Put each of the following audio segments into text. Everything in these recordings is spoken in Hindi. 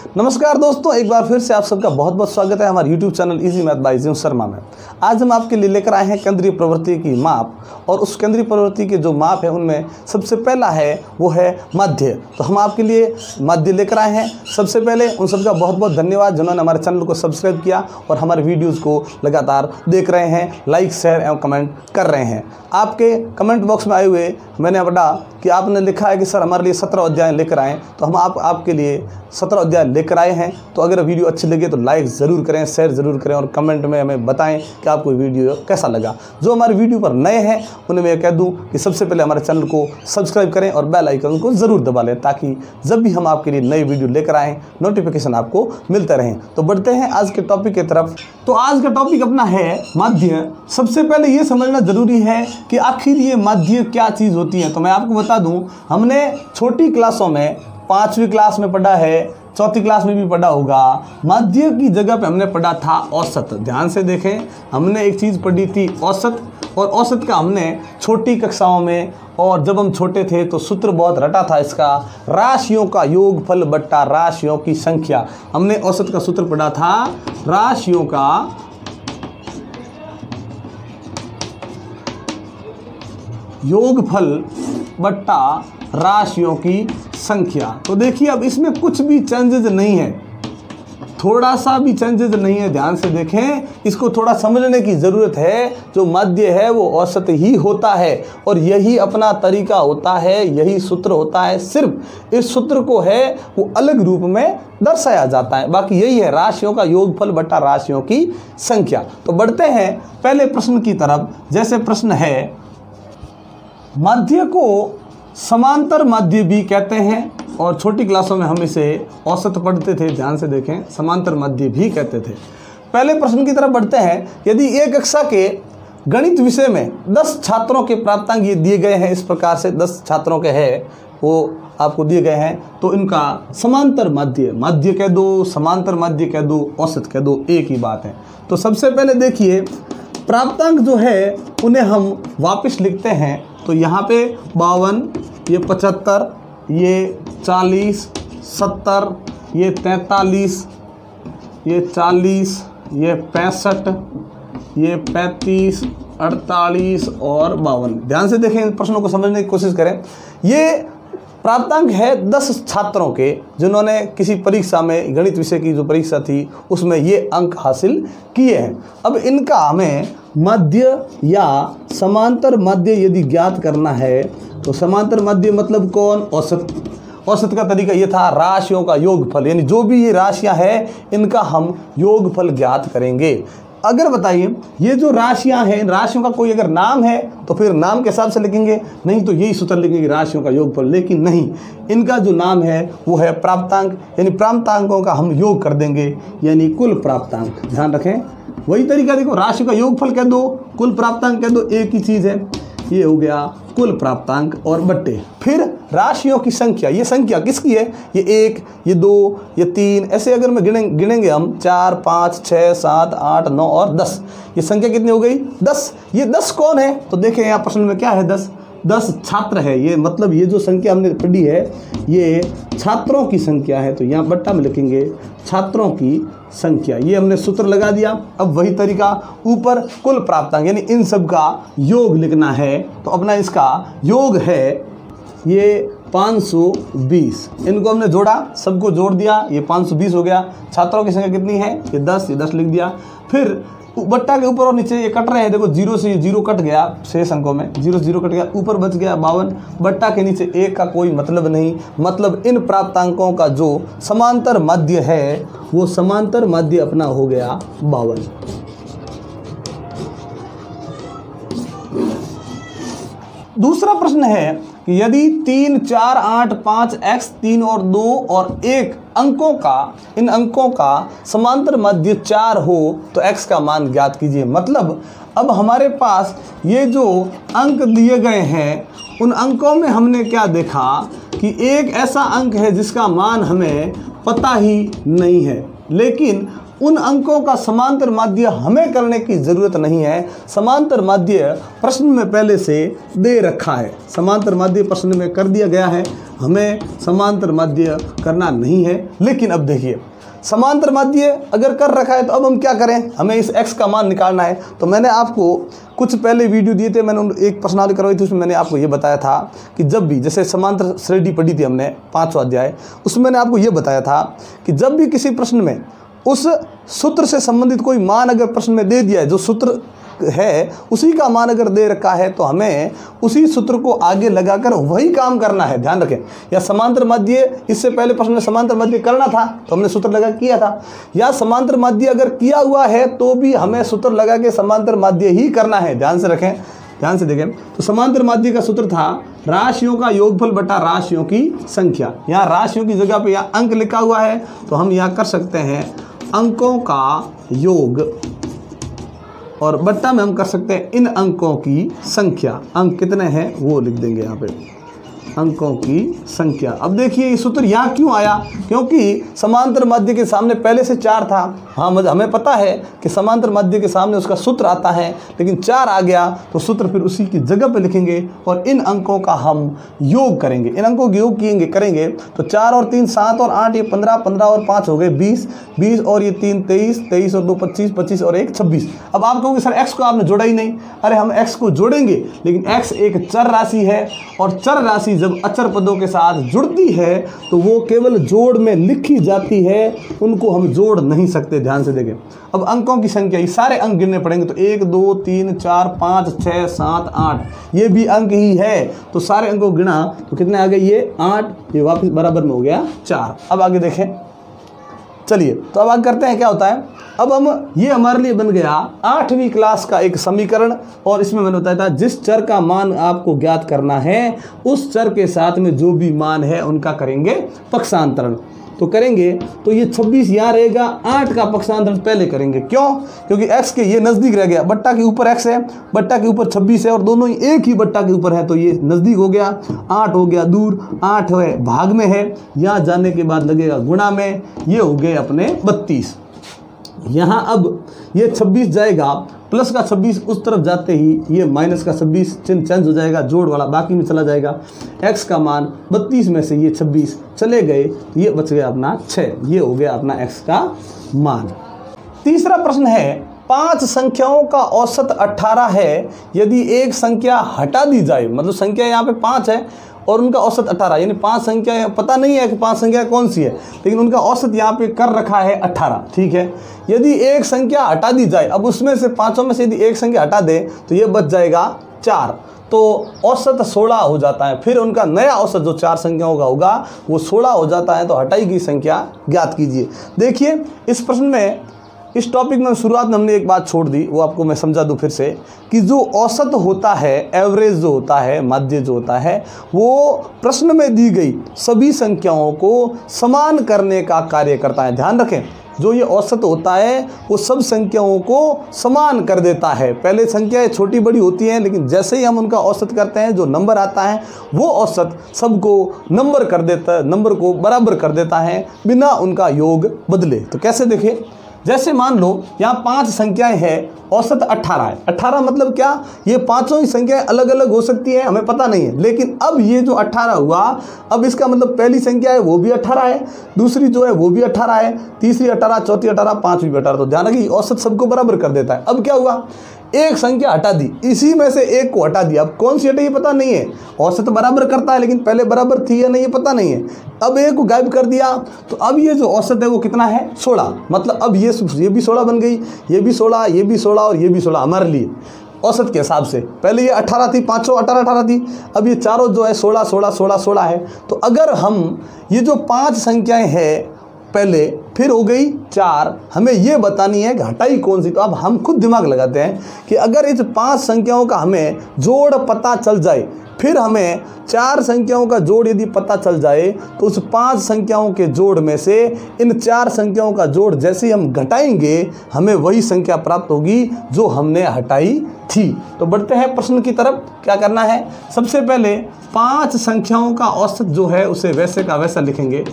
नमस्कार दोस्तों, एक बार फिर से आप सबका बहुत बहुत स्वागत है हमारे YouTube channel easy math bye जीवन शर्मा में। आज हम आपके लिए लेकर आए हैं केंद्रीय प्रवृत्ति की माप, और उस केंद्रीय प्रवृत्ति के जो माप है उनमें सबसे पहला है वो है मध्य। तो हम आपके लिए मध्य लेकर आए हैं। सबसे पहले उन सबका बहुत बहुत धन्यवाद जिन्होंने हमारे चैनल को सब्सक्राइब किया और हमारे वीडियोज़ को लगातार देख रहे हैं, लाइक शेयर एवं कमेंट कर रहे हैं। आपके कमेंट बॉक्स में आए हुए मैंने पढ़ा कि आपने लिखा है कि सर हमारे लिए 17 अध्याय लेकर आएँ, तो हम आपके लिए 17 अध्याय लेकर आए हैं। तो अगर वीडियो अच्छी लगे तो लाइक ज़रूर करें, शेयर ज़रूर करें और कमेंट में हमें बताएं कि आपको वीडियो कैसा लगा। जो हमारे वीडियो पर नए हैं उन्हें मैं कह दूं कि सबसे पहले हमारे चैनल को सब्सक्राइब करें और बेल आइकन को ज़रूर दबा लें, ताकि जब भी हम आपके लिए नई वीडियो लेकर आएँ नोटिफिकेशन आपको मिलते रहें। तो बढ़ते हैं आज के टॉपिक की तरफ। तो आज का टॉपिक अपना है मध्य। सबसे पहले ये समझना ज़रूरी है कि आखिर ये मध्य क्या चीज़ होती है। तो मैं आपको बता दूँ, हमने छोटी क्लासों में 5वीं क्लास में पढ़ा है, 4th क्लास में भी पढ़ा होगा। मध्य की जगह पे हमने पढ़ा था औसत। ध्यान से देखें, हमने एक चीज़ पढ़ी थी औसत, और औसत का हमने छोटी कक्षाओं में, और जब हम छोटे थे तो सूत्र बहुत रटा था इसका, राशियों का योगफल बट्टा राशियों की संख्या। हमने औसत का सूत्र पढ़ा था, राशियों का योगफल बट्टा राशियों की संख्या। तो देखिए अब इसमें कुछ भी चेंजेस नहीं है, थोड़ा सा भी चेंजेस नहीं है। ध्यान से देखें, इसको थोड़ा समझने की ज़रूरत है। जो मध्य है वो औसत ही होता है, और यही अपना तरीका होता है, यही सूत्र होता है। सिर्फ इस सूत्र को है वो अलग रूप में दर्शाया जाता है, बाकी यही है, राशियों का योगफल बट्टा राशियों की संख्या। तो बढ़ते हैं पहले प्रश्न की तरफ। जैसे प्रश्न है, मध्य को समांतर मध्य भी कहते हैं, और छोटी क्लासों में हम इसे औसत पढ़ते थे। ध्यान से देखें, समांतर मध्य भी कहते थे। पहले प्रश्न की तरफ बढ़ते हैं। यदि एक कक्षा के गणित विषय में 10 छात्रों के प्राप्तांक ये दिए गए हैं, इस प्रकार से 10 छात्रों के हैं वो आपको दिए गए हैं, तो इनका समांतर मध्य, मध्य कह दो, समांतर मध्य कह दो, औसत कह दो, एक ही बात है। तो सबसे पहले देखिए, प्राप्तांक जो है उन्हें हम वापस लिखते हैं। तो यहाँ पे 52, ये 75, ये 40, 70, ये 43, ये 40, ये 65, ये 35, 48 और 52। ध्यान से देखें, इन प्रश्नों को समझने की कोशिश करें। ये प्राप्तांक है 10 छात्रों के जिन्होंने किसी परीक्षा में, गणित विषय की जो परीक्षा थी उसमें ये अंक हासिल किए हैं। अब इनका हमें मध्य या समांतर मध्य यदि ज्ञात करना है, तो समांतर मध्य मतलब कौन? औसत। औसत का तरीका ये था, राशियों का योगफल, यानी जो भी ये राशियां हैं इनका हम योगफल ज्ञात करेंगे। अगर बताइए, ये जो राशियां हैं, इन राशियों का कोई अगर नाम है तो फिर नाम के हिसाब से लिखेंगे, नहीं तो यही सूत्र लिखेंगे राशियों का योगफल। लेकिन नहीं, इनका जो नाम है वो है प्राप्तांक, यानी प्राप्तांकों का हम योग कर देंगे, यानी कुल प्राप्तांक। ध्यान रखें, वही तरीका देखो, राशि का योगफल कह दो, कुल प्राप्तांक कह दो, एक ही चीज़ है। ये हो गया कुल प्राप्तांक और बट्टे। फिर राशियों की संख्या, ये संख्या किसकी है? ये 1, ये 2, ये 3, ऐसे अगर मैं गिनेंगे हम 4, 5, 6, 7, 8, 9 और 10, ये संख्या कितनी हो गई? 10। ये 10 कौन है? तो देखें यहाँ प्रश्न में क्या है, 10 छात्र है। ये मतलब ये जो संख्या हमने पढ़ी है ये छात्रों की संख्या है, तो यहाँ बट्टा में लिखेंगे छात्रों की संख्या। ये हमने सूत्र लगा दिया। अब वही तरीका, ऊपर कुल प्राप्तांक, यानी इन सब का योग लिखना है। तो अपना इसका योग है ये 520। इनको हमने जोड़ा, सबको जोड़ दिया, ये 520 हो गया। छात्रों की संख्या कितनी है? ये 10, ये 10 लिख दिया। फिर बट्टा के ऊपर और नीचे ये कट रहे हैं, देखो 0 से 0 कट गया, शेष अंकों में 0 से 0 कट गया, ऊपर बच गया 52। बट्टा के नीचे 1 का कोई मतलब नहीं, मतलब इन प्राप्तांकों का जो समांतर मध्य है वो समांतर मध्य अपना हो गया 52। दूसरा प्रश्न है कि यदि 3, 4, 8, 5, x 3 और 2 और 1 अंकों का, इन अंकों का समांतर मध्य 4 हो तो x का मान ज्ञात कीजिए। मतलब अब हमारे पास ये जो अंक दिए गए हैं उन अंकों में हमने क्या देखा कि एक ऐसा अंक है जिसका मान हमें पता ही नहीं है। लेकिन उन अंकों का समांतर माध्य हमें करने की ज़रूरत नहीं है। समांतर माध्य प्रश्न में पहले से दे रखा है, समांतर माध्य प्रश्न में कर दिया गया है, हमें समांतर माध्य करना नहीं है। लेकिन अब देखिए, समांतर माध्य अगर कर रखा है तो अब हम क्या करें, हमें इस x का मान निकालना है। तो मैंने आपको कुछ पहले वीडियो दिए थे, मैंने एक प्रश्नावली करवाई थी, उसमें मैंने आपको ये बताया था कि जब भी, जैसे समांतर श्रेणी पढ़ी थी हमने 5वां अध्याय, उसमें मैंने आपको ये बताया था कि जब भी किसी प्रश्न में उस सूत्र से संबंधित कोई मान अगर प्रश्न में दे दिया है, जो सूत्र है उसी का मान अगर दे रखा है, तो हमें उसी सूत्र को आगे लगाकर वही काम करना है। ध्यान रखें, या समांतर माध्य, इससे पहले प्रश्न में समांतर माध्य करना था तो हमने सूत्र लगा किया था, या समांतर माध्य अगर किया हुआ है तो भी हमें सूत्र लगा के समांतर माध्य ही करना है। ध्यान से रखें, ध्यान से देखें। तो समांतर माध्य का सूत्र था राशियों का योगफल बटा राशियों की संख्या। यहाँ राशियों की जगह पे यहाँ अंक लिखा हुआ है, तो हम यहाँ कर सकते हैं अंकों का योग, और बट्टा में हम कर सकते हैं इन अंकों की संख्या। अंक कितने हैं वो लिख देंगे यहाँ पे, अंकों की संख्या। अब देखिए ये सूत्र यहाँ क्यों आया, क्योंकि समांतर माध्य के सामने पहले से 4 था। हाँ, हमें पता है कि समांतर माध्य के सामने उसका सूत्र आता है, लेकिन 4 आ गया तो सूत्र फिर उसी की जगह पे लिखेंगे और इन अंकों का हम योग करेंगे। इन अंकों के योग करेंगे तो 4 और 3 7 और 8 ये 15, 15 और 5 हो गए 20, 20 और ये 3 23, 23 और 2 25, 25 और 1 26। अब आप कहोगे सर x को आपने जोड़ा ही नहीं। अरे हम x को जोड़ेंगे, लेकिन x एक चर राशि है, और चर राशि जब अचर पदों के साथ जुड़ती है तो वो केवल जोड़ में लिखी जाती है, उनको हम जोड़ नहीं सकते। ध्यान से देखें, अब अंकों की संख्या, ये सारे अंक गिनने पड़ेंगे, तो 1 2 3 4 5 6 7 8 ये भी अंक ही है, तो सारे अंकों गिना तो कितने आ गए, ये 8, ये वापस बराबर में हो गया 4। अब आगे देखें, चलिए तो अब आगे करते हैं क्या होता है। अब हम, ये हमारे लिए बन गया 8वीं क्लास का एक समीकरण, और इसमें मैंने बताया था जिस चर का मान आपको ज्ञात करना है उस चर के साथ में जो भी मान है उनका करेंगे पक्षांतरण। तो करेंगे तो ये 26 यहाँ रहेगा, 8 का पक्षांतरण पहले करेंगे। क्यों? क्योंकि x के ये नज़दीक रह गया, बट्टा के ऊपर x है, बट्टा के ऊपर 26 है, और दोनों ही एक ही बट्टा के ऊपर है, तो ये नज़दीक हो गया, 8 हो गया दूर, 8 है भाग में है, यहाँ जाने के बाद लगेगा गुणा में, ये हो गए अपने 32। यहाँ अब ये 26 जाएगा, प्लस का 26 उस तरफ जाते ही ये माइनस का 26 चिन्ह चेंज हो जाएगा, जोड़ वाला बाकी में चला जाएगा। x का मान 32 में से ये 26 चले गए, तो ये बच गया अपना 6, ये हो गया अपना x का मान। तीसरा प्रश्न है, 5 संख्याओं का औसत 18 है, यदि एक संख्या हटा दी जाए, मतलब संख्या यहाँ पे 5 है और उनका औसत 18, यानी 5 संख्या पता नहीं है कि 5 संख्या कौन सी है, लेकिन उनका औसत यहाँ पे कर रखा है 18। ठीक है, यदि एक संख्या हटा दी जाए, अब उसमें से 5 में से यदि एक संख्या हटा दे तो ये बच जाएगा 4, तो औसत 16 हो जाता है। फिर उनका नया औसत जो 4 संख्याओं का होगा वो 16 हो जाता है, तो हटाई गई संख्या ज्ञात कीजिए। देखिए इस प्रश्न में, इस टॉपिक में शुरुआत में हमने एक बात छोड़ दी, वो आपको मैं समझा दूं फिर से, कि जो औसत होता है, एवरेज जो होता है, माध्य जो होता है, वो प्रश्न में दी गई सभी संख्याओं को समान करने का कार्य करता है। ध्यान रखें, जो ये औसत होता है वो सब संख्याओं को समान कर देता है। पहले संख्याएं छोटी बड़ी होती हैं, लेकिन जैसे ही हम उनका औसत करते हैं, जो नंबर आता है वो औसत सबको नंबर कर देता है, नंबर को बराबर कर देता है बिना उनका योग बदले। तो कैसे देखें, जैसे मान लो यहाँ 5 संख्याएं हैं, औसत 18 है। 18 मतलब क्या, ये पांचों ही संख्याएं अलग अलग हो सकती हैं, हमें पता नहीं है, लेकिन अब ये जो 18 हुआ, अब इसका मतलब पहली संख्या है वो भी 18 है, दूसरी जो है वो भी 18 है, तीसरी 18, चौथी 18, पांचवी भी 18। तो ध्यान रखिए औसत सबको बराबर कर देता है। अब क्या हुआ, एक संख्या हटा दी, इसी में से एक को हटा दिया, अब कौन सी हटी ये पता नहीं है, औसत बराबर करता है लेकिन पहले बराबर थी या नहीं ये पता नहीं है। अब एक को गायब कर दिया, तो अब ये जो औसत है वो कितना है, 16। मतलब अब ये भी 16 बन गई, ये भी 16, ये भी 16 और ये भी 16 हमारे लिए औसत के हिसाब से। पहले ये 18 थी, पाँचों 18 थी, अब ये चारों जो है 16 16 16 16 है। तो अगर हम ये जो 5 संख्याएं हैं पहले, फिर हो गई 4, हमें ये बतानी है कि हटाई कौन सी। तो अब हम खुद दिमाग लगाते हैं कि अगर इस 5 संख्याओं का हमें जोड़ पता चल जाए, फिर हमें 4 संख्याओं का जोड़ यदि पता चल जाए, तो उस 5 संख्याओं के जोड़ में से इन 4 संख्याओं का जोड़ जैसे ही हम घटाएंगे, हमें वही संख्या प्राप्त होगी जो हमने हटाई थी। तो बढ़ते हैं प्रश्न की तरफ। क्या करना है, सबसे पहले 5 संख्याओं का औसत जो है उसे वैसे का वैसा लिखेंगे,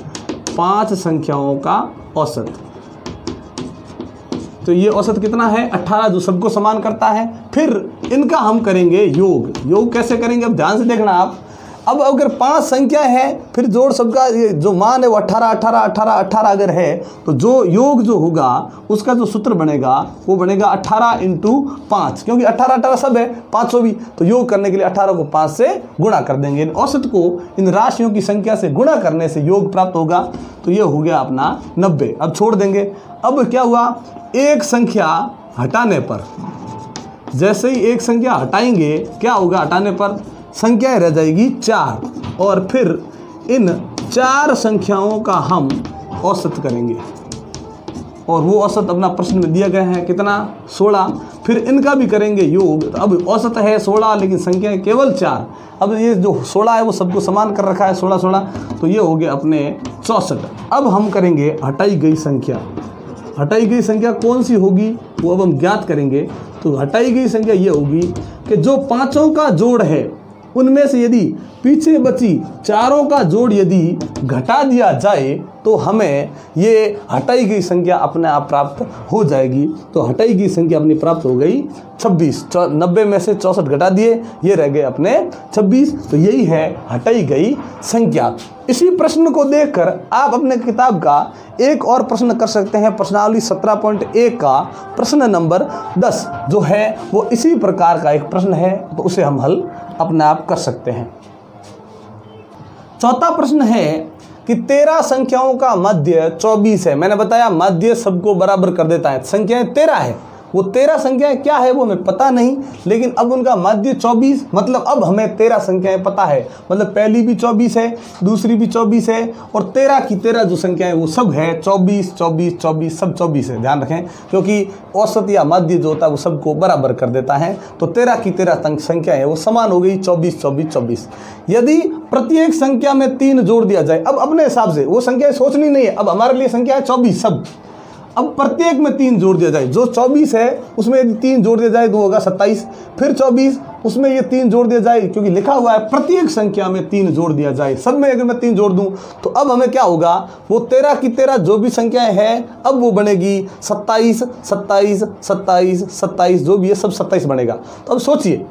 5 संख्याओं का औसत। तो ये औसत कितना है 18, जो सबको समान करता है। फिर इनका हम करेंगे योग। योग कैसे करेंगे अब ध्यान से देखना आप। अब अगर 5 संख्या है फिर जोड़ सबका ये जो मान है वो 18 18 18 18 अगर है तो जो योग जो होगा उसका जो सूत्र बनेगा वो बनेगा 18 × 5, क्योंकि 18 18 सब है 500 भी, तो योग करने के लिए 18 को 5 से गुणा कर देंगे। इन औसत को इन राशियों की संख्या से गुणा करने से योग प्राप्त होगा। तो ये हो गया अपना 90। अब छोड़ देंगे। अब क्या हुआ, एक संख्या हटाने पर, जैसे ही एक संख्या हटाएंगे क्या होगा, हटाने पर संख्या रह जाएगी 4 और फिर इन 4 संख्याओं का हम औसत करेंगे और वो औसत अपना प्रश्न में दिया गया है कितना 16। फिर इनका भी करेंगे योग। तो अब औसत है 16 लेकिन संख्या है केवल 4। अब ये जो 16 है वो सबको समान कर रखा है 16 16, तो ये हो गए अपने 64। अब हम करेंगे हटाई गई संख्या। हटाई गई संख्या कौन सी होगी वो अब हम ज्ञात करेंगे। तो हटाई गई संख्या ये होगी कि जो 5 का जोड़ है उनमें से यदि पीछे बची 4 का जोड़ यदि घटा दिया जाए तो हमें ये हटाई गई संख्या अपने आप प्राप्त हो जाएगी। तो हटाई गई संख्या अपनी प्राप्त हो गई 26। 90 में से 64 घटा दिए, ये रह गए अपने 26। तो यही है हटाई गई संख्या। इसी प्रश्न को देखकर आप अपने किताब का एक और प्रश्न कर सकते हैं। प्रश्नावली 17.1 का प्रश्न नंबर 10 जो है वो इसी प्रकार का एक प्रश्न है, तो उसे हम हल अपने आप कर सकते हैं। चौथा प्रश्न है कि 13 संख्याओं का मध्य 24 है। मैंने बताया मध्य सबको बराबर कर देता है। संख्याएं 13 है, वो 13 संख्याएं क्या है वो हमें पता नहीं, लेकिन अब उनका मध्य 24, मतलब अब हमें 13 संख्याएं पता है। मतलब पहली भी 24 है, दूसरी भी 24 है और 13 की 13 जो संख्याएं वो सब है 24 24 24, सब 24 है। ध्यान रखें क्योंकि औसत या मध्य जो होता है वो सबको बराबर कर देता है। तो 13 की 13 संख्या है वो समान हो गई 24 24 24। यदि प्रत्येक संख्या में 3 जोड़ दिया जाए, अब अपने हिसाब से वो संख्या सोचनी नहीं है, अब हमारे लिए संख्या है 24 सब। अब प्रत्येक में 3 जोड़ दिया जाए, जो 24 है उसमें यदि 3 जोड़ दिया जाए तो होगा 27। फिर 24 उसमें ये 3 जोड़ दिया जाए, क्योंकि लिखा हुआ है प्रत्येक संख्या में 3 जोड़ दिया जाए। सब में अगर मैं 3 जोड़ दूं तो अब हमें क्या होगा, वो 13 की 13 जो भी संख्याएं हैं अब वो बनेगी 27 27 27 27, जो भी है सब 27 बनेगा। तो अब सोचिए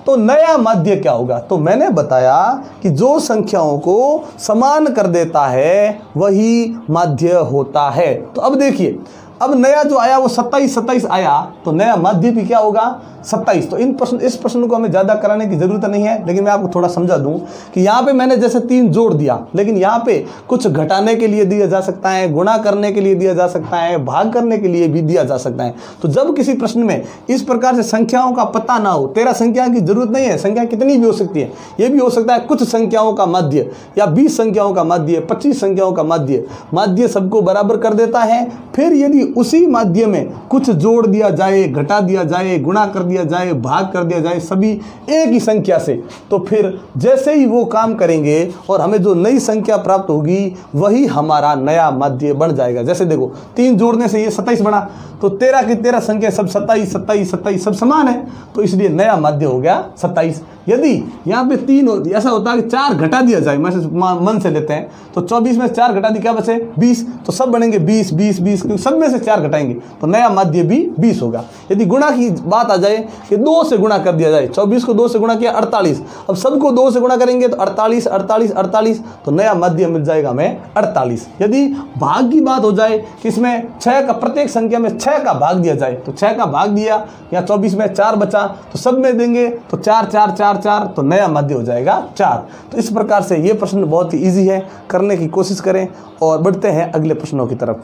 तो नया माध्य क्या होगा। तो मैंने बताया कि जो संख्याओं को समान कर देता है वही माध्य होता है। तो अब देखिए, अब नया जो आया वो 27 27 आया, तो नया माध्य भी क्या होगा 27। तो इस प्रश्न को हमें ज़्यादा कराने की ज़रूरत नहीं है, लेकिन मैं आपको थोड़ा समझा दूं कि यहाँ पे मैंने जैसे 3 जोड़ दिया, लेकिन यहाँ पे कुछ घटाने के लिए दिया जा सकता है, गुणा करने के लिए दिया जा सकता है, भाग करने के लिए भी दिया जा सकता है। तो जब किसी प्रश्न में इस प्रकार से संख्याओं का पता ना हो, 13 संख्या की जरूरत नहीं है, संख्या कितनी भी हो सकती है। ये भी हो सकता है कुछ संख्याओं का माध्य या 20 संख्याओं का माध्य, 25 संख्याओं का माध्य। माध्य सबको बराबर कर देता है। फिर यदि उसी माध्य में कुछ जोड़ दिया जाए, घटा दिया जाए, गुणा कर दिया जाए, भाग कर दिया जाए सभी एक ही संख्या से, तो फिर जैसे ही वो काम करेंगे और हमें जो नई संख्या प्राप्त होगी वही हमारा नया माध्य बन जाएगा। जैसे देखो 3 जोड़ने से ये 27 बना, तो 13 की 13 संख्या सब 27 27 27 सब समान है, तो इसलिए नया माध्य हो गया 27। यदि यहाँ पे 3 ऐसा होता है कि 4 घटा दिया जाए, मन से लेते हैं, तो 24 में 4 घटा दी क्या बचे 20, तो सब बनेंगे 20 20 20, क्योंकि सब में से 4 घटाएंगे तो नया माध्य भी 20 होगा। यदि गुणा की बात आ जाए कि 2 से गुणा कर दिया जाए, 24 को 2 से गुणा किया 48, अब सबको 2 से गुणा करेंगे तो 48 48 48, तो नया माध्य मिल जाएगा हमें 48। यदि भाग की बात हो जाए कि इसमें 6 का, प्रत्येक संख्या में 6 का भाग दिया जाए, तो 6 का भाग दिया या 24 में 4 बचा, तो सब में देंगे तो 4 4 4 4, तो नया माध्य हो जाएगा 4। तो इस प्रकार से ये प्रश्न बहुत ही ईजी है, करने की कोशिश करें। और बढ़ते हैं अगले प्रश्नों की तरफ।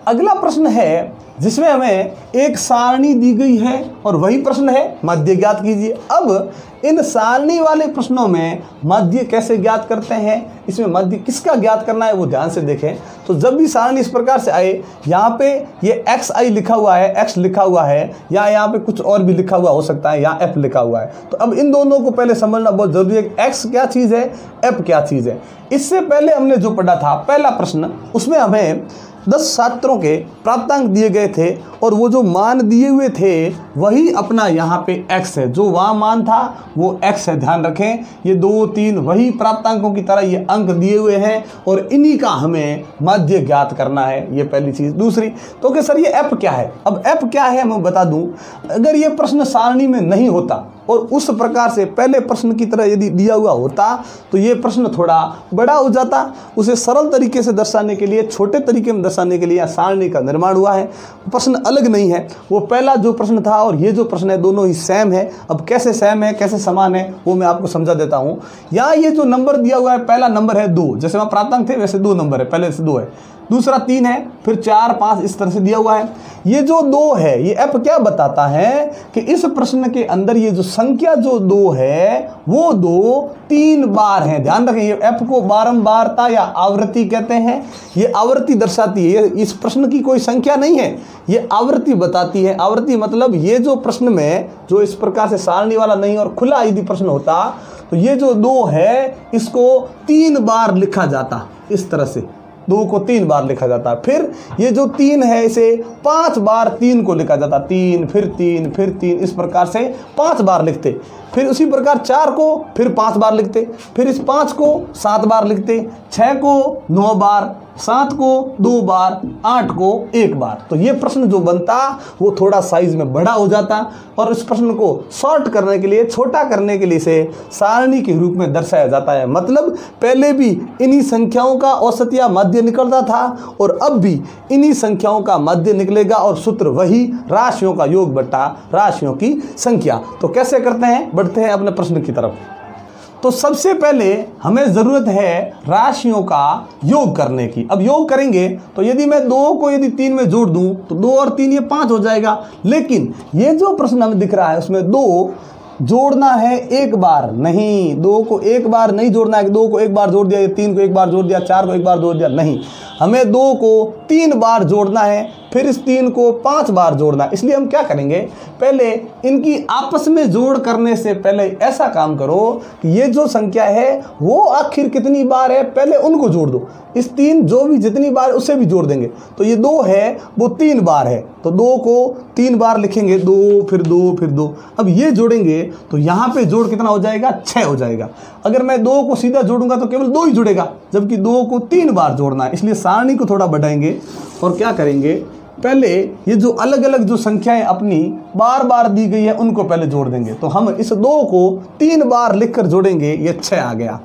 अगला प्रश्न है जिसमें हमें एक सारणी दी गई है और वही प्रश्न है माध्य ज्ञात कीजिए। अब इन सारणी वाले प्रश्नों में माध्य कैसे ज्ञात करते हैं, इसमें माध्य किसका ज्ञात करना है वो ध्यान से देखें। तो जब भी सारणी इस प्रकार से आए, यहाँ पे ये xi लिखा हुआ है, x लिखा हुआ है, या यहाँ पे कुछ और भी लिखा हुआ हो सकता है, या f लिखा हुआ है। तो अब इन दोनों को पहले समझना बहुत जरूरी है कि x क्या चीज़ है, f क्या चीज़ है। इससे पहले हमने जो पढ़ा था पहला प्रश्न, उसमें हमें 10 छात्रों के प्राप्तांक दिए गए थे और वो जो मान दिए हुए थे वही अपना यहाँ पे x है, जो वहाँ मान था वो x है। ध्यान रखें, ये 2 3 वही प्राप्तांकों की तरह ये अंक दिए हुए हैं और इन्हीं का हमें मध्य ज्ञात करना है। ये पहली चीज़। दूसरी तो कि सर ये f क्या है? अब f क्या है मैं बता दूं, अगर ये प्रश्न सारणी में नहीं होता और उस प्रकार से पहले प्रश्न की तरह यदि दिया हुआ होता तो ये प्रश्न थोड़ा बड़ा हो जाता। उसे सरल तरीके से दर्शाने के लिए, छोटे तरीके में दर्शाने के लिए सारणी का निर्माण हुआ है। प्रश्न अलग नहीं है, वो पहला जो प्रश्न था और ये जो प्रश्न है दोनों ही सेम है। अब कैसे सेम है, कैसे समान है, वो मैं आपको समझा देता हूँ। यहाँ ये जो नंबर दिया हुआ है, पहला नंबर है 2, जैसे वहाँ प्राप्तांक थे वैसे 2 नंबर है, पहले से 2 है, दूसरा 3 है, फिर 4 5 इस तरह से दिया हुआ है। ये जो 2 है ये f क्या बताता है कि इस प्रश्न के अंदर ये जो संख्या जो 2 है वो 2 3 बार है। ध्यान रखें, ये f को बारंबारता या आवृत्ति कहते हैं। ये आवृत्ति दर्शाती है, ये इस प्रश्न की कोई संख्या नहीं है, ये आवृत्ति बताती है। आवृत्ति मतलब ये जो प्रश्न में जो इस प्रकार से सारणी वाला नहीं और खुला यदि प्रश्न होता तो ये जो 2 है इसको 3 बार लिखा जाता, इस तरह से 2 को 3 बार लिखा जाता। फिर ये जो 3 है इसे 5 बार 3 को लिखा जाता, 3 फिर 3 फिर 3, इस प्रकार से 5 बार लिखते। फिर उसी प्रकार 4 को फिर 5 बार लिखते, फिर इस 5 को 7 बार लिखते, 6 को 9 बार, 7 को 2 बार, 8 को 1 बार। तो ये प्रश्न जो बनता वो थोड़ा साइज में बड़ा हो जाता और इस प्रश्न को शॉर्ट करने के लिए, छोटा करने के लिए इसे सारणी के रूप में दर्शाया जाता है। मतलब पहले भी इन्हीं संख्याओं का औसत या मध्य निकलता था और अब भी इन्हीं संख्याओं का मध्य निकलेगा और सूत्र वही, राशियों का योग बट्टा राशियों की संख्या। तो कैसे करते हैं, बढ़ते हैं अपने प्रश्न की तरफ। तो सबसे पहले हमें ज़रूरत है राशियों का योग करने की। अब योग करेंगे तो यदि मैं 2 को यदि 3 में जोड़ दूं तो 2 और 3 ये 5 हो जाएगा। लेकिन ये जो प्रश्न हमें दिख रहा है उसमें 2 जोड़ना है एक बार नहीं, 2 को एक बार नहीं जोड़ना है, 2 को एक बार जोड़ दिया, 3 को एक बार जोड़ दिया, 4 को एक बार जोड़ दिया, नहीं, हमें 2 को 3 बार जोड़ना है, फिर इस 3 को 5 बार जोड़ना है। इसलिए हम क्या करेंगे, पहले इनकी आपस में जोड़ करने से पहले ऐसा काम करो कि ये जो संख्या है वो आखिर कितनी बार है पहले उनको जोड़ दो। इस 3 जो भी जितनी बार उससे भी जोड़ देंगे। तो ये 2 है वो 3 बार है, तो 2 को 3 बार लिखेंगे, 2 फिर 2 फिर 2। अब ये जोड़ेंगे तो यहाँ पे जोड़ कितना हो जाएगा, 6 हो जाएगा। अगर मैं 2 को सीधा जोड़ूंगा तो केवल 2 ही जुड़ेगा, जबकि 2 को 3 बार जोड़ना है। इसलिए सारणी को थोड़ा बढ़ाएंगे और क्या करेंगे, पहले ये जो अलग अलग जो संख्याएं अपनी बार बार दी गई है उनको पहले जोड़ देंगे। तो हम इस 2 को 3 बार लिखकर जोड़ेंगे, ये 6 आ गया।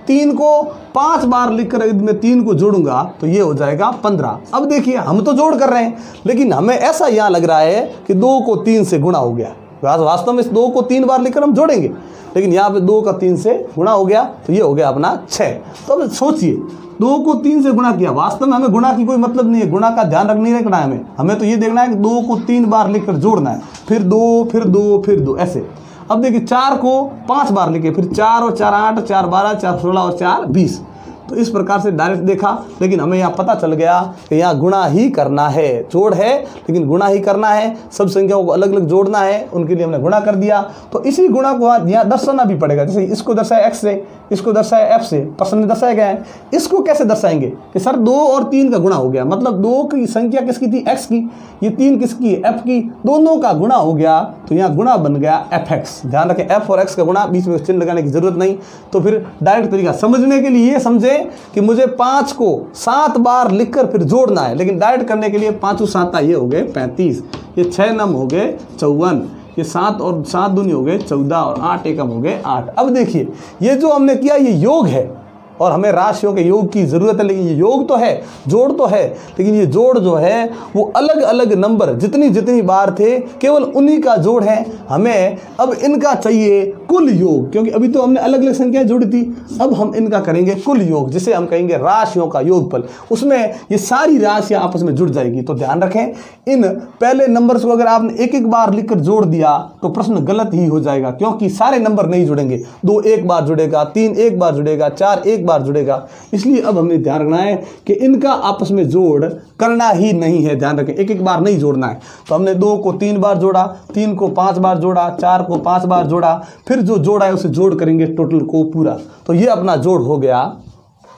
3 को 5 बार लिखकर यदि मैं 3 को जोड़ूंगा तो ये हो जाएगा 15। अब देखिए हम तो जोड़ कर रहे हैं लेकिन हमें ऐसा यहाँ लग रहा है कि 2 को 3 से गुणा हो गया। वास्तव में इस 2 को 3 बार लिखकर हम जोड़ेंगे, लेकिन यहाँ पे 2 का 3 से गुणा हो गया तो ये हो गया अपना 6। तो अब सोचिए 2 को 3 से गुणा किया, वास्तव में हमें गुणा की कोई मतलब नहीं है, गुणा का ध्यान नहीं रखना है हमें तो ये देखना है कि 2 को 3 बार लिखकर जोड़ना है, फिर 2 फिर 2 फिर 2 ऐसे। अब देखिए 4 को 5 बार लिखे, फिर 4 और 4 8, 4 12, 4 16 और 4 20। तो इस प्रकार से डायरेक्ट देखा, लेकिन हमें यहाँ पता चल गया कि यहाँ गुणा ही करना है, जोड़ है लेकिन गुणा ही करना है। सब संख्याओं को अलग अलग जोड़ना है, उनके लिए हमने गुणा कर दिया। तो इसी गुणा को यहाँ दर्शाना भी पड़ेगा, जैसे इसको दर्शाया x से, इसको दर्शाया f से, प्रश्न में दर्शाया गया है। इसको कैसे दर्शाएंगे कि सर 2 और 3 का गुणा हो गया, मतलब 2 की संख्या किसकी थी, x की, ये 3 किसकी है, f की, दोनों का गुणा हो गया तो यहाँ गुणा बन गया fx। ध्यान रखें f और x का गुणा, बीच में चिन्ह लगाने की जरूरत नहीं। तो फिर डायरेक्ट तरीका समझने के लिए ये समझे कि मुझे 5 को 7 बार लिखकर फिर जोड़ना है, लेकिन डायरेक्ट करने के लिए 5 और 7 ये हो गए 35, ये 6 नम हो गए 54, ये 7 और 7 दूनी हो गए 14 और 8 एकम हो गए 8। अब देखिए ये जो हमने किया ये योग है और हमें राशियों के योग की ज़रूरत है, लेकिन ये योग तो है, जोड़ तो है, लेकिन ये जोड़ जो है वो अलग अलग नंबर जितनी जितनी बार थे केवल उन्हीं का जोड़ है। हमें अब इनका चाहिए कुल योग, क्योंकि अभी तो हमने अलग अलग संख्याएं जोड़ी थी, अब हम इनका करेंगे कुल योग, जिसे हम कहेंगे राशियों का योगफल। उसमें ये सारी राशियाँ आपस में जुड़ जाएगी। तो ध्यान रखें, इन पहले नंबर्स को अगर आपने एक एक बार लिखकर जोड़ दिया तो प्रश्न गलत ही हो जाएगा, क्योंकि सारे नंबर नहीं जुड़ेंगे। 2 एक बार जुड़ेगा, 3 एक बार जुड़ेगा, 4 एक बार जुड़ेगा। इसलिए अब हमें ध्यान रखना है कि इनका आपस में जोड़ करना ही नहीं है। ध्यान रखें, एक एक बार नहीं जोड़ना है। तो हमने 2 को 3 बार जोड़ा, 3 को 5 बार जोड़ा, 4 को 5 बार जोड़ा, फिर जो जोड़ा है उसे जोड़ करेंगे टोटल को पूरा। तो ये अपना जोड़ हो गया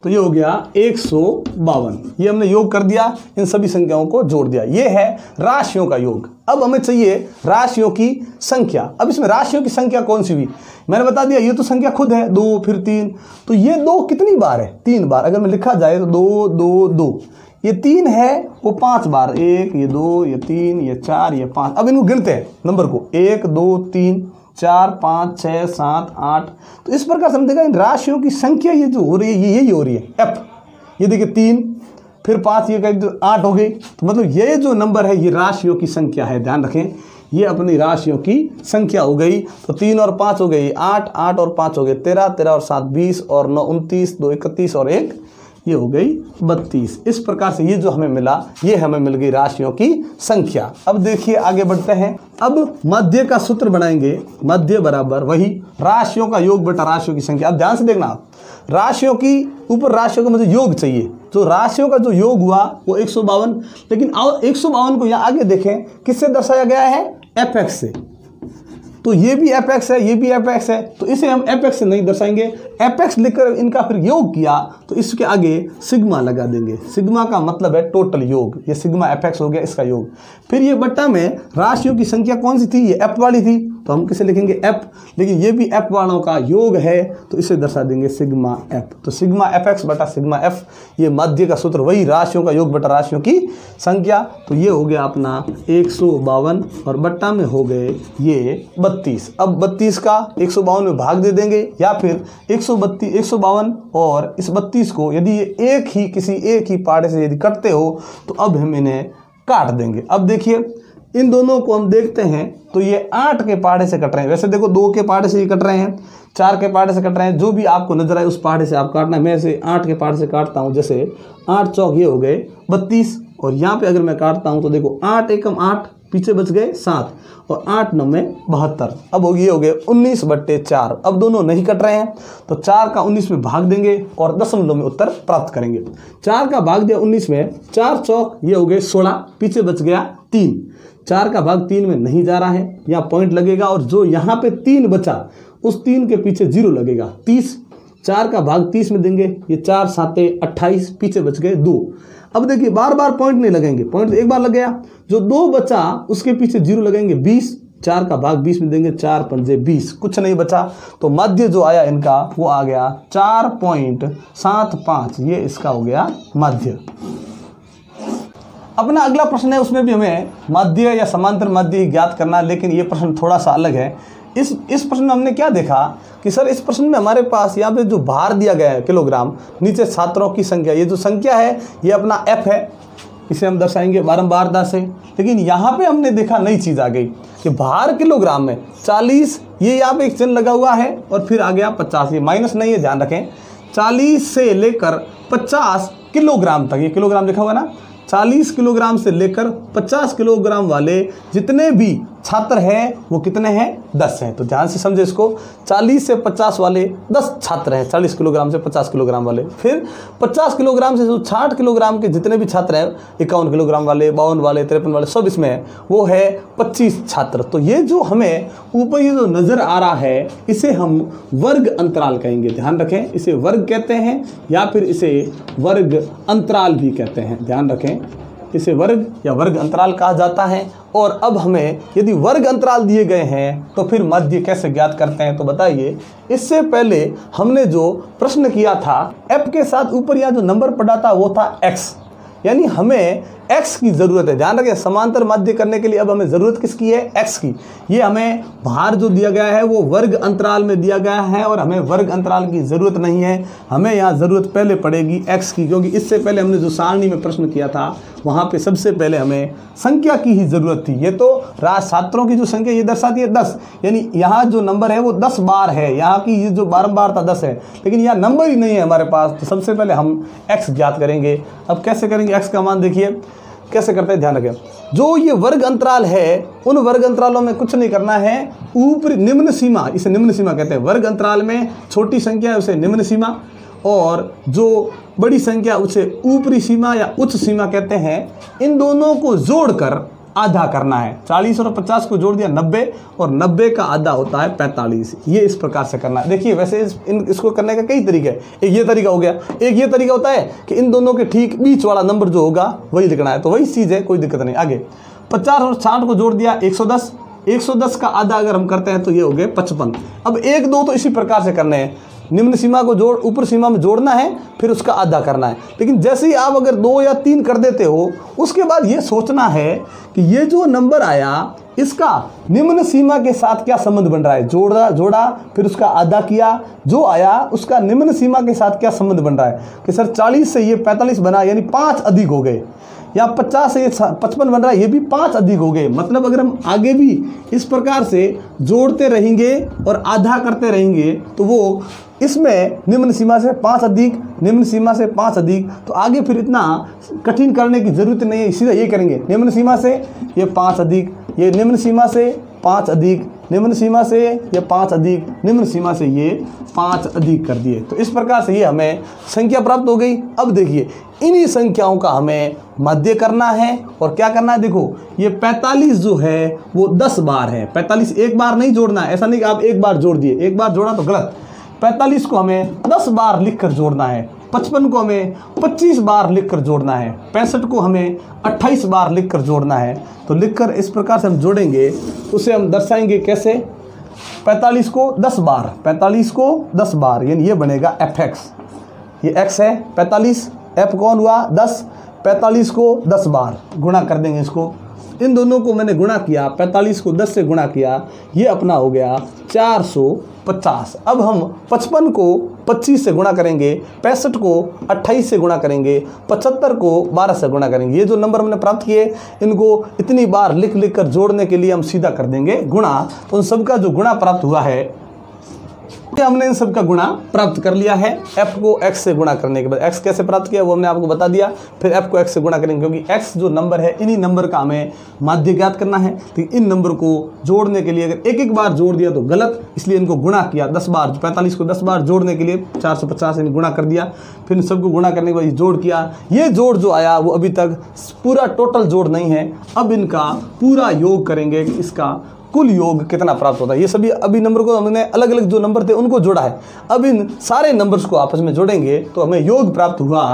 तो ये हो गया 152। ये हमने योग कर दिया, इन सभी संख्याओं को जोड़ दिया। ये है राशियों का योग। अब हमें चाहिए राशियों की संख्या। अब इसमें राशियों की संख्या कौन सी हुई, मैंने बता दिया, ये तो संख्या खुद है 2 फिर 3, तो ये 2 कितनी बार है, 3 बार। अगर मैं लिखा जाए तो 2 2 2, ये 3 है वो 5 बार, 1 ये 2 ये 3 ये 4 ये 5। अब इनको गिनते हैं नंबर को, 1 2 3 4 5 6 7 8। तो इस प्रकार समझेगा इन राशियों की संख्या ये जो हो रही है ये यही हो रही है एफ। ये देखिए 3 फिर 5 ये 8 हो गई। तो मतलब ये जो नंबर है ये राशियों की संख्या है, ध्यान रखें, ये अपनी राशियों की संख्या हो गई। तो 3 और 5 हो गई 8, 8 और 5 हो गए 13, 13 और 7 20 और 9 29, 2 31 और 1 ये हो गई 32। इस प्रकार से ये जो हमें मिला ये हमें मिल गई राशियों की संख्या। अब देखिए आगे बढ़ते हैं। अब मध्य का सूत्र बनाएंगे, मध्य बराबर वही राशियों का योग बटा राशियों की संख्या। अब ध्यान से देखना, राशियों की ऊपर राशियों का मुझे योग चाहिए, तो राशियों का जो योग हुआ वो 152। लेकिन 152 को यहाँ आगे देखें किससे दर्शाया गया है, fx से। तो ये भी fx है, ये भी fx है, तो इसे हम fx से नहीं दर्शाएंगे। fx लिखकर इनका फिर योग किया तो इसके आगे सिग्मा लगा देंगे। सिग्मा का मतलब है टोटल योग, ये सिग्मा fx हो गया इसका योग। फिर ये बट्टा में राशियों की संख्या कौन सी थी, ये f वाली थी, तो हम किसे लिखेंगे f। लेकिन ये भी f वालों का योग है तो इसे दर्शा देंगे सिग्मा f। तो सिग्मा fx बटा सिग्मा f, ये मध्य का सूत्र वही राशियों का योग बटा राशियों की संख्या। तो ये हो गया अपना 152 और बट्टा में हो गए ये 32। अब 32 का 152 में भाग दे देंगे, या फिर 152 और इस 32 को यदि ये किसी एक ही पाड़े से यदि कटते हो तो अब हम इन्हें काट देंगे। अब देखिए इन दोनों को हम देखते हैं तो ये 8 के पाड़े से कट रहे हैं। वैसे देखो 2 के पाड़े से ही कट रहे हैं, 4 के पाड़े से कट रहे हैं, जो भी आपको नजर आए उस पाड़े से आप काटना है। मैं इसे 8 के पाड़े से काटता हूँ, जैसे 8 चौक ये हो गए 32, और यहाँ पे अगर मैं काटता हूँ तो देखो 8 एकम 8, पीछे बच गए 7 और 8 9 में 72। अब होगी ये हो गए 19/4। अब दोनों नहीं कट रहे हैं तो 4 का 19 में भाग देंगे और दशमलव में उत्तर प्राप्त करेंगे। 4 का भाग दिया 19 में, 4 चौक ये हो गए 16, पीछे बच गया 3। 4 का भाग 3 में नहीं जा रहा है, यहाँ पॉइंट लगेगा और जो यहाँ पे 3 बचा उस 3 के पीछे 0 लगेगा, 30। 4 का भाग 30 में देंगे, ये 4 7 28, पीछे बच गए 2। अब देखिए बार बार पॉइंट नहीं लगेंगे, पॉइंट एक बार लग गया, जो 2 बचा उसके पीछे 0 लगेंगे 20। 4 का भाग 20 में देंगे, 4 पंजे 20, कुछ नहीं बचा। तो मध्य जो आया इनका वो आ गया 4.75, ये इसका हो गया मध्य। अपना अगला प्रश्न है, उसमें भी हमें मध्य या समांतर मध्य ज्ञात करना, लेकिन ये प्रश्न थोड़ा सा अलग है। इस प्रश्न में हमने क्या देखा कि सर इस प्रश्न में हमारे पास यहाँ पे जो भार दिया गया है किलोग्राम, नीचे छात्रों की संख्या, ये जो संख्या है ये अपना f है, इसे हम दर्शाएंगे बारंबारता से। लेकिन यहाँ पे हमने देखा नई चीज़ आ गई कि भार किलोग्राम में 40, ये यहाँ पे एक चिन्ह लगा हुआ है और फिर आ गया 50, ये माइनस नहीं है, ध्यान रखें। 40 से लेकर 50 किलोग्राम तक, ये किलोग्राम लिखा हुआ ना, 40 किलोग्राम से लेकर 50 किलोग्राम वाले जितने भी छात्र हैं वो कितने हैं, 10 हैं। तो ध्यान से समझे इसको, 40 से 50 वाले 10 छात्र हैं, 40 किलोग्राम से 50 किलोग्राम वाले। फिर 50 किलोग्राम से जो 60 किलोग्राम के जितने भी छात्र हैं, 51 किलोग्राम वाले, 52 वाले, 53 वाले, सब इसमें है, वो है 25 छात्र। तो ये जो हमें ऊपर ये जो नज़र आ रहा है इसे हम वर्ग अंतराल कहेंगे, ध्यान रखें। इसे वर्ग कहते हैं या फिर इसे वर्ग अंतराल भी कहते हैं, ध्यान रखें, इसे वर्ग या वर्ग अंतराल कहा जाता है। और अब हमें यदि वर्ग अंतराल दिए गए हैं तो फिर मध्य कैसे ज्ञात करते हैं, तो बताइए। इससे पहले हमने जो प्रश्न किया था f के साथ ऊपर यहाँ जो नंबर पड़ा था वो था x, यानी हमें x की ज़रूरत है। ध्यान रखें, समांतर मध्य करने के लिए अब हमें ज़रूरत किसकी है, x की। ये हमें भार जो दिया गया है वो वर्ग अंतराल में दिया गया है और हमें वर्ग अंतराल की ज़रूरत नहीं है, हमें यहाँ ज़रूरत पहले पड़ेगी x की, क्योंकि इससे पहले हमने जो सारणी में प्रश्न किया था वहाँ पे सबसे पहले हमें संख्या की ही ज़रूरत थी। ये तो छात्रों की जो संख्या ये दर्शाती है 10, यानी यहाँ जो नंबर है वो 10 बार है, यहाँ की ये जो बारंबारता 10 है, लेकिन यहाँ नंबर ही नहीं है हमारे पास। तो सबसे पहले हम x ज्ञात करेंगे। अब कैसे करेंगे, x का मान देखिए कैसे करते हैं, ध्यान रखें। जो ये वर्ग अंतराल है उन वर्ग अंतरालों में कुछ नहीं करना है, ऊपरी निम्न सीमा, इसे निम्न सीमा कहते हैं। वर्ग अंतराल में छोटी संख्या है उसे निम्न सीमा और जो बड़ी संख्या उसे ऊपरी सीमा या उच्च सीमा कहते हैं। इन दोनों को जोड़कर आधा करना है। 40 और 50 को जोड़ दिया 90 और 90 का आधा होता है 45। ये इस प्रकार से करना है। देखिए वैसे इसको करने का कई तरीके हैं। एक ये तरीका हो गया, एक ये तरीका होता है कि इन दोनों के ठीक बीच वाला नंबर जो होगा वही लिखना है, तो वही चीज़ है, कोई दिक्कत नहीं। आगे 50 और 60 को जोड़ दिया 110, 110 का आधा अगर हम करते हैं तो ये हो गए 55। अब 1 2 तो इसी प्रकार से करने हैं, निम्न सीमा को जोड़ ऊपर सीमा में जोड़ना है, फिर उसका आधा करना है। लेकिन जैसे ही आप अगर 2 या 3 कर देते हो, उसके बाद ये सोचना है कि ये जो नंबर आया इसका निम्न सीमा के साथ क्या संबंध बन रहा है। जोड़ा फिर उसका आधा किया, जो आया उसका निम्न सीमा के साथ क्या संबंध बन रहा है कि सर 40 से ये 45 बना, यानी 5 अधिक हो गए, या 50 से 55 बन रहा है, ये भी 5 अधिक हो गए। मतलब अगर हम आगे भी इस प्रकार से जोड़ते रहेंगे और आधा करते रहेंगे तो वो इसमें निम्न सीमा से 5 अधिक, निम्न सीमा से 5 अधिक, तो आगे फिर इतना कठिन करने की जरूरत नहीं है। सीधा ये करेंगे, निम्न सीमा से ये 5 अधिक, ये निम्न सीमा से 5 अधिक, निम्न सीमा से ये 5 अधिक, निम्न सीमा से ये 5 अधिक कर दिए। तो इस प्रकार से ये हमें संख्या प्राप्त हो गई। अब देखिए इन्हीं संख्याओं का हमें मध्य करना है और क्या करना है। देखो ये 45 जो है वो 10 बार है। 45 एक बार नहीं जोड़ना है, ऐसा नहीं कि आप एक बार जोड़ दिए, एक बार जोड़ा तो गलत। 45 को हमें 10 बार लिखकर जोड़ना है, 55 को हमें 25 बार लिखकर जोड़ना है, 65 को हमें 28 बार लिखकर जोड़ना है। तो लिखकर इस प्रकार से हम जोड़ेंगे, उसे हम दर्शाएंगे कैसे। 45 को 10 बार, 45 को 10 बार, यानी ये बनेगा fx, ये x है 45, f कौन हुआ 10, 45 को 10 बार गुणा कर देंगे इसको। इन दोनों को मैंने गुणा किया, 45 को 10 से गुणा किया, ये अपना हो गया 450। अब हम 55 को 25 से गुणा करेंगे, 65 को 28 से गुणा करेंगे, 75 को 12 से गुणा करेंगे। ये जो नंबर हमने प्राप्त किए इनको इतनी बार लिख लिख कर जोड़ने के लिए हम सीधा कर देंगे गुणा। तो उन सबका जो गुणा प्राप्त हुआ है, हमने इन सब का गुणा प्राप्त कर लिया है। f को x से गुणा करने के बाद, x कैसे प्राप्त किया वो हमने आपको बता दिया। फिर f को x से गुणा करेंगे, क्योंकि x जो नंबर है इन्हीं नंबर का हमें माध्य ज्ञात करना है। तो इन नंबर को जोड़ने के लिए अगर एक एक बार जोड़ दिया तो गलत, इसलिए इनको गुणा किया 10 बार। 45 को 10 बार जोड़ने के लिए 450 इनको गुणा कर दिया। फिर इन सबको गुणा करने के बाद जोड़ किया। ये जोड़ जो आया वो अभी तक पूरा टोटल जोड़ नहीं है। अब इनका पूरा योग करेंगे कि इसका कुल योग कितना प्राप्त होता है। ये सभी अभी नंबर को हमने अलग अलग जो नंबर थे उनको जोड़ा है। अब इन सारे नंबर्स को आपस में जोड़ेंगे तो हमें योग प्राप्त हुआ।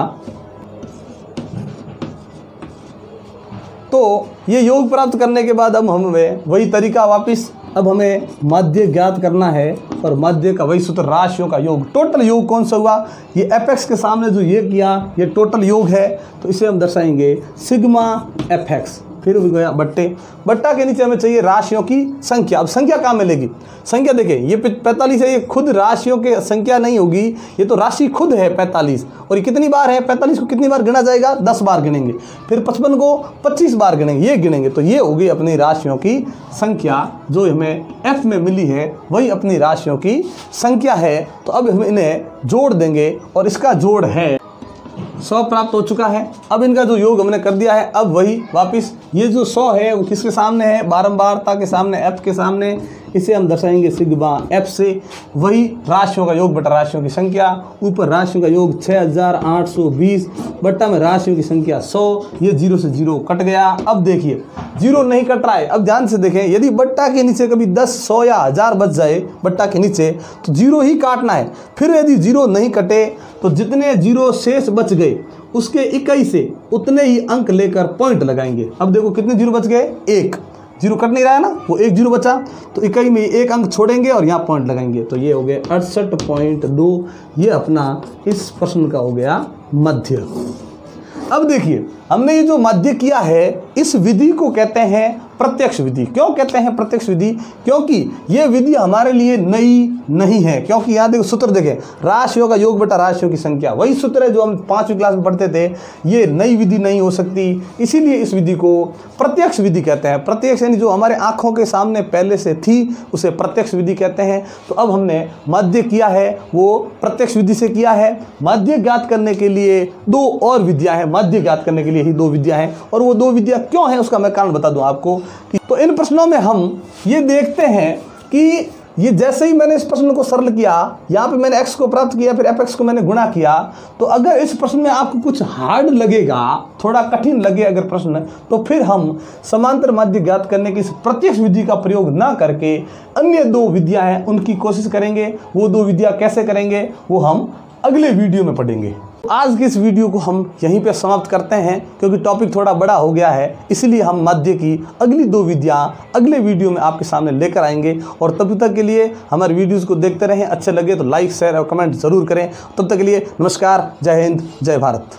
तो ये योग प्राप्त करने के बाद अब हमें वही तरीका वापस, अब हमें माध्य ज्ञात करना है और माध्य का वही सूत्र राशियों का योग। टोटल योग कौन सा हुआ, ये fx के सामने जो ये किया ये टोटल योग है, तो इसे हम दर्शाएंगे सिग्मा fx। फिर हो गया बट्टा के नीचे हमें चाहिए राशियों की संख्या। अब संख्या कहाँ मिलेगी, संख्या देखिए ये 45 है, ये खुद राशियों की संख्या नहीं होगी, ये तो राशि खुद है 45। और ये कितनी बार है, 45 को कितनी बार गिना जाएगा, 10 बार गिनेंगे। फिर 55 को 25 बार गिनेंगे, ये गिनेंगे। तो ये होगी अपनी राशियों की संख्या जो हमें f में मिली है, वही अपनी राशियों की संख्या है। तो अब हम इन्हें जोड़ देंगे और इसका जोड़ है 100 प्राप्त हो चुका है। अब इनका जो योग हमने कर दिया है, अब वही वापस ये जो 100 है वो किसके सामने है, बारंबारता के सामने, f के सामने। इसे हम दर्शाएंगे सिग्मा f से, वही राशियों का योग बटा राशियों की संख्या। ऊपर राशियों का योग 6820 बट्टा में राशियों की संख्या 100। ये 0 से 0 कट गया। अब देखिए 0 नहीं कट रहा है। अब ध्यान से देखें, यदि बट्टा के नीचे कभी 10, 100 या 1000 बच जाए बट्टा के नीचे तो 0 ही काटना है। फिर यदि 0 नहीं कटे तो जितने 0 शेष बच गए उसके इकाई से उतने ही अंक लेकर पॉइंट लगाएंगे। अब देखो कितने 0 बच गए, 1 0 कट नहीं रहा है ना, वो 1 0 बचा, तो इकाई में 1 अंक छोड़ेंगे और यहाँ पॉइंट लगाएंगे। तो ये हो गए 68.2। ये अपना इस प्रश्न का हो गया मध्य। अब देखिए हमने ये जो मध्य किया है इस विधि को कहते हैं प्रत्यक्ष विधि। क्यों कहते हैं प्रत्यक्ष विधि, क्योंकि ये विधि हमारे लिए नई नहीं है। क्योंकि यहाँ देखो सूत्र देखें, राशियों का योग बटा राशियों की संख्या, वही सूत्र है जो हम 5वीं क्लास में पढ़ते थे। ये नई विधि नहीं हो सकती, इसीलिए इस विधि को प्रत्यक्ष विधि कहते हैं। प्रत्यक्ष यानी जो हमारे आंखों के सामने पहले से थी उसे प्रत्यक्ष विधि कहते हैं। तो अब हमने मध्य किया है वो प्रत्यक्ष विधि से किया है। मध्य ज्ञात करने के लिए 2 और विद्या है, मध्य ज्ञात करने के लिए ही 2 विद्या हैं। और वो 2 विद्या क्यों है उसका मैं कारण बता दूं आपको। तो इन प्रश्नों में हम ये देखते हैं कि ये जैसे ही मैंने इस प्रश्न को सरल किया, यहाँ पे मैंने x को प्राप्त किया, फिर fx को मैंने गुणा किया, तो अगर इस प्रश्न में आपको कुछ हार्ड लगेगा, थोड़ा कठिन लगे अगर प्रश्न, तो फिर हम समांतर माध्य ज्ञात करने की इस प्रत्यक्ष विधि का प्रयोग ना करके अन्य 2 विधियां हैं उनकी कोशिश करेंगे। वो 2 विधियां कैसे करेंगे वो हम अगले वीडियो में पढ़ेंगे। आज की इस वीडियो को हम यहीं पे समाप्त करते हैं, क्योंकि टॉपिक थोड़ा बड़ा हो गया है, इसलिए हम माध्य की अगली 2 विधियां अगले वीडियो में आपके सामने लेकर आएंगे। और तब तक के लिए हमारे वीडियोस को देखते रहें, अच्छे लगे तो लाइक शेयर और कमेंट जरूर करें। तब तक के लिए नमस्कार, जय हिंद, जय भारत।